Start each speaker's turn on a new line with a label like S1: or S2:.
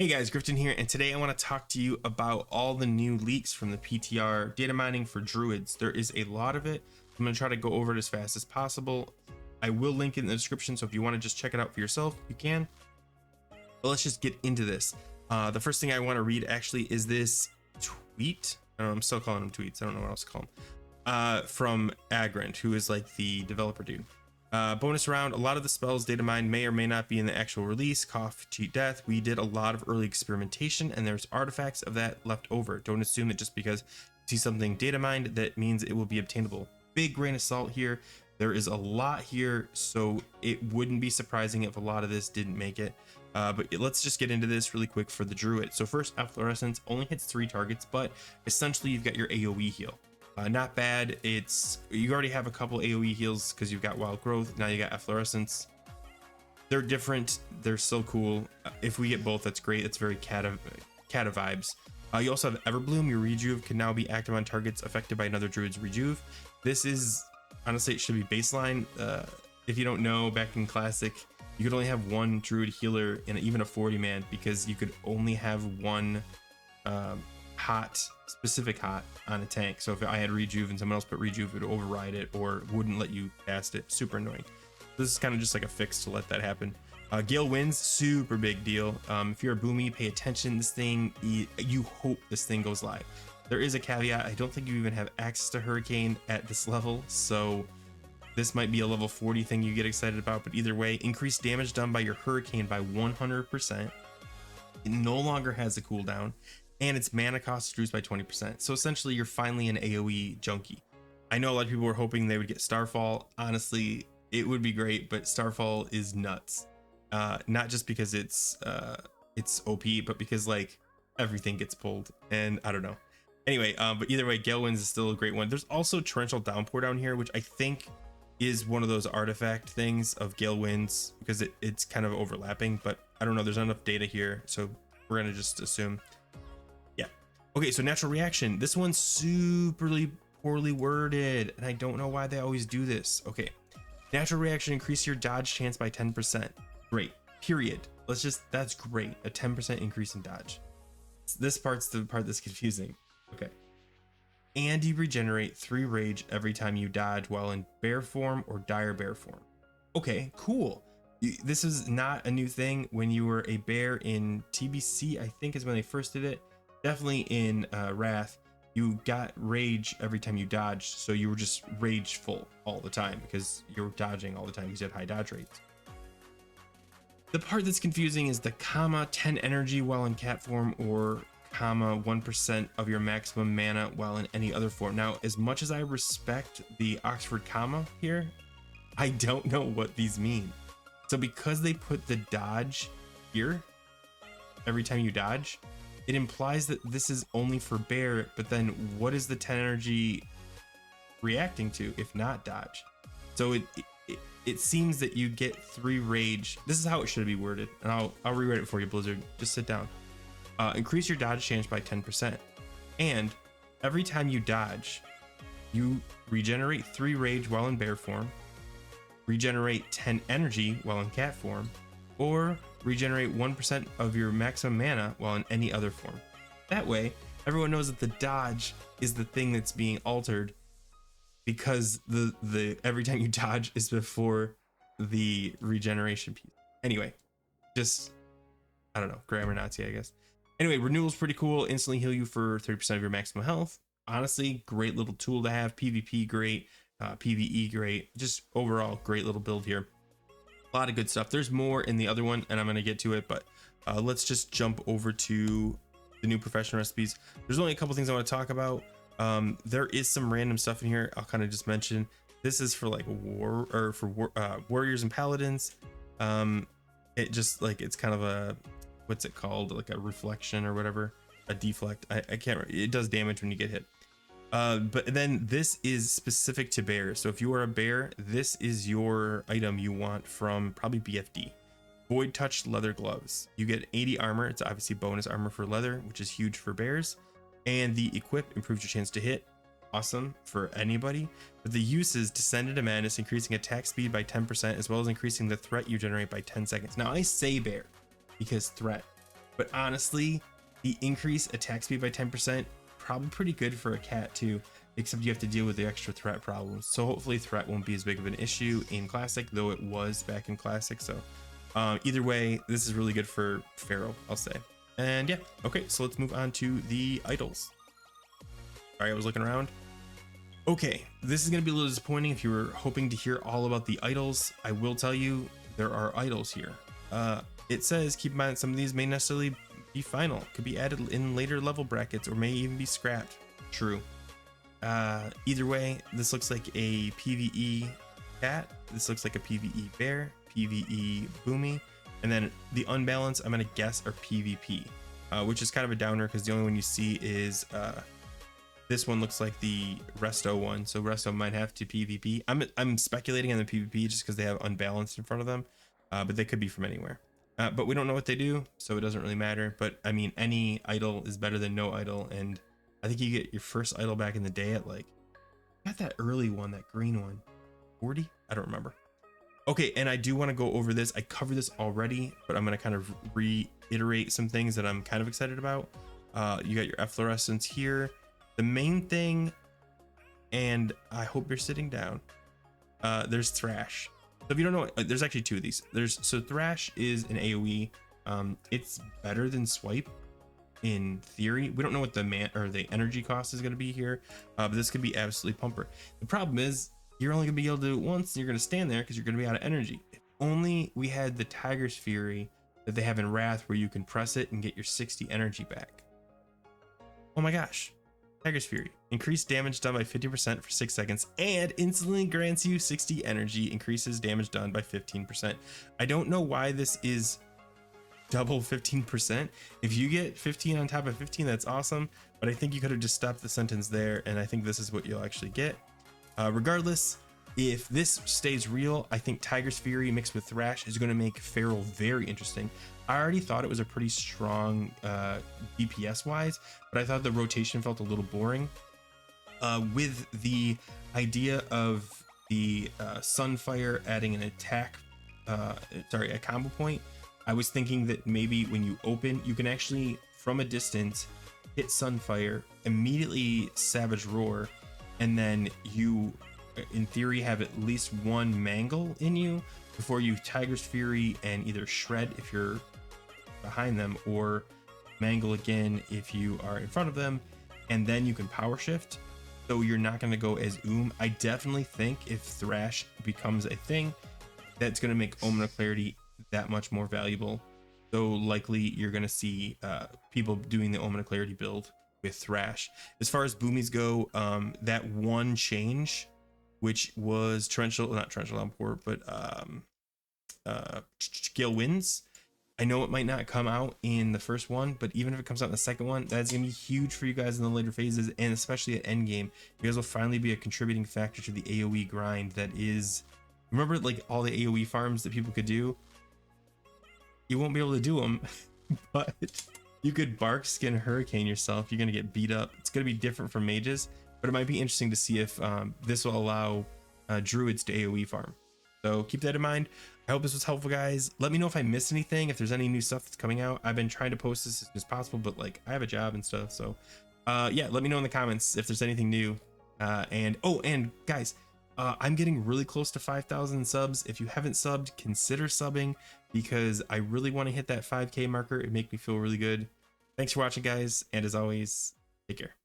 S1: Hey guys, Grifton here, and today I want to talk to you about all the new leaks from the PTR data mining for Druids. There is a lot of it. I'm going to try to go over it as fast as possible. I will link it in the description, so if you want to just check it out for yourself, you can. But let's just get into this. The first thing I want to read actually is this tweet. I don't know, I'm still calling them tweets. I don't know what else to call them. From Agrant, who is like the developer dude. Bonus round, a lot of the spells Datamine may or may not be in the actual release. Cough, cheat death. We did a lot of early experimentation and there's artifacts of that left over. Don't assume that just because you see something datamined that means it will be obtainable. Big grain of salt here. There is a lot here, so it wouldn't be surprising if a lot of this didn't make it. But let's just get into this really quick for the Druid. So first, Efflorescence only hits 3 targets, but essentially you've got your AoE heal. Not bad. You already have a couple AoE heals because you've got Wild Growth. Now you got Efflorescence. They're different. They're so cool. If we get both, that's great. It's very Cata vibes. You also have Everbloom. Your Rejuve can now be active on targets affected by another Druid's Rejuve. This is, honestly, it should be baseline. If you don't know, back in Classic, you could only have one Druid healer in even a 40-man because you could only have one specific hot on a tank. So if I had Rejuve and someone else put Rejuve, it would override it or wouldn't let you cast it. Super annoying. This is kind of just like a fix to let that happen. Gale Winds, super big deal. If you're a Boomy, pay attention. This thing, you hope this thing goes live. There is a caveat. I don't think you even have access to Hurricane at this level, so this might be a level 40 thing you get excited about. But either way, increase damage done by your Hurricane by 100%. It no longer has a cooldown. And its mana cost is reduced by 20%. So essentially, you're finally an AoE junkie. I know a lot of people were hoping they would get Starfall. Honestly, it would be great, but Starfall is nuts. Not just because it's OP, but because like everything gets pulled, and I don't know. Anyway, but either way, Gale Winds is still a great one. There's also Torrential Downpour down here, which I think is one of those artifact things of Gale Winds because it's kind of overlapping, but I don't know. There's not enough data here, so we're gonna just assume. Okay, so natural reaction. This one's superly poorly worded, and I don't know why they always do this. Okay, natural reaction, increase your dodge chance by 10%. Great, period. That's great. A 10% increase in dodge. This part's the part that's confusing. Okay. And you regenerate 3 rage every time you dodge while in bear form or dire bear form. Okay, cool. This is not a new thing. When you were a bear in TBC, I think is when they first did it. Definitely in Wrath, you got rage every time you dodged, so you were just rageful all the time because you were dodging all the time because you had high dodge rates. The part that's confusing is the comma 10 energy while in cat form or comma 1% of your maximum mana while in any other form. Now, as much as I respect the Oxford comma here, I don't know what these mean. So because they put the dodge here every time you dodge, it implies that this is only for bear, but then what is the 10 energy reacting to if not dodge? So it seems that you get 3 rage. This is how it should be worded, and I'll rewrite it for you, Blizzard. Just sit down. Increase your dodge chance by 10%, and every time you dodge, you regenerate 3 rage while in bear form, regenerate 10 energy while in cat form, or regenerate 1% of your maximum mana while in any other form. That way, everyone knows that the dodge is the thing that's being altered because the every time you dodge is before the regeneration piece. Anyway, just, I don't know, grammar Nazi, I guess. Anyway, renewal's pretty cool. Instantly heal you for 30% of your maximum health. Honestly, great little tool to have. PvP great, PvE great. Just overall great little build here. A lot of good stuff. There's more in the other one, and I'm going to get to it, but let's just jump over to the new professional recipes. There's only a couple things I want to talk about. There is some random stuff in here. I'll kind of just mention. This is for like warriors and paladins. It just like, it's kind of a, what's it called? Like a reflection or whatever, a deflect. I can't remember. It does damage when you get hit. But then this is specific to bears. So if you are a bear, this is your item you want from probably BFD. Void Touch Leather Gloves. You get 80 armor. It's obviously bonus armor for leather, which is huge for bears. And the equip improves your chance to hit. Awesome for anybody. But the uses descend into madness, increasing attack speed by 10%, as well as increasing the threat you generate by 10 seconds. Now I say bear because threat. But honestly, the increase attack speed by 10%, probably pretty good for a cat too, except you have to deal with the extra threat problems. So hopefully threat won't be as big of an issue in Classic, though it was back in Classic. So either way, this is really good for Feral, I'll say. And yeah, okay, so let's move on to the idols. Sorry, I was looking around. Okay, this is going to be a little disappointing if you were hoping to hear all about the idols. I will tell you, there are idols here. It says, keep in mind, some of these may necessarily be final, could be added in later level brackets, or may even be scrapped. True. Either way, this looks like a PvE cat. This looks like a PvE bear, PvE boomy, and then the unbalance, I'm going to guess, are PvP, which is kind of a downer because the only one you see is this one looks like the resto one, so resto might have to PvP. I'm speculating on the PvP just because they have unbalanced in front of them, but they could be from anywhere. But we don't know what they do, so it doesn't really matter. But I mean, any idol is better than no idol, and I think you get your first idol back in the day at like, got that early one, that green one, 40? I don't remember. Okay, and I do want to go over this. I covered this already, but I'm going to kind of reiterate some things that I'm kind of excited about. You got your efflorescence here. The main thing, and I hope you're sitting down, there's Thrash. So if you don't know, there's actually two of these. So Thrash is an AoE. It's better than Swipe in theory. We don't know what the energy cost is going to be here, but this could be absolutely pumper. The problem is you're only going to be able to do it once, and you're going to stand there because you're going to be out of energy. If only we had the Tiger's Fury that they have in Wrath, where you can press it and get your 60 energy back. Oh my gosh. Tiger's Fury. Increased damage done by 50% for 6 seconds and instantly grants you 60 energy, increases damage done by 15%. I don't know why this is double 15%. If you get 15 on top of 15, that's awesome, but I think you could have just stopped the sentence there, and I think this is what you'll actually get. Regardless, if this stays real, I think Tiger's Fury mixed with Thrash is going to make Feral very interesting. I already thought it was a pretty strong DPS wise, but I thought the rotation felt a little boring. With the idea of the Sunfire adding an attack, a combo point, I was thinking that maybe when you open, you can actually, from a distance, hit Sunfire, immediately Savage Roar, and then you, in theory, have at least one Mangle in you before you Tiger's Fury and either Shred if you're behind them, or Mangle again if you are in front of them, and then you can Power Shift. So you're not going to go as I definitely think if Thrash becomes a thing, that's going to make Omen of Clarity that much more valuable. So likely you're going to see people doing the Omen of Clarity build with Thrash. As far as boomies go, that one change, which was not torrential downpour, but Gale Winds. I know it might not come out in the first one, but even if it comes out in the second one, that's gonna be huge for you guys in the later phases, and especially at endgame. You guys will finally be a contributing factor to the AoE grind that is. Remember, like all the AoE farms that people could do? You won't be able to do them, but you could Bark Skin Hurricane yourself. You're gonna get beat up. It's gonna be different from mages, but it might be interesting to see if this will allow druids to AoE farm. So keep that in mind. I hope this was helpful, guys. Let me know if I missed anything, if there's any new stuff that's coming out. I've been trying to post this as soon as possible, but like I have a job and stuff. So yeah, let me know in the comments if there's anything new. And guys, I'm getting really close to 5,000 subs. If you haven't subbed, consider subbing, because I really want to hit that 5K marker. It makes me feel really good. Thanks for watching, guys. And as always, take care.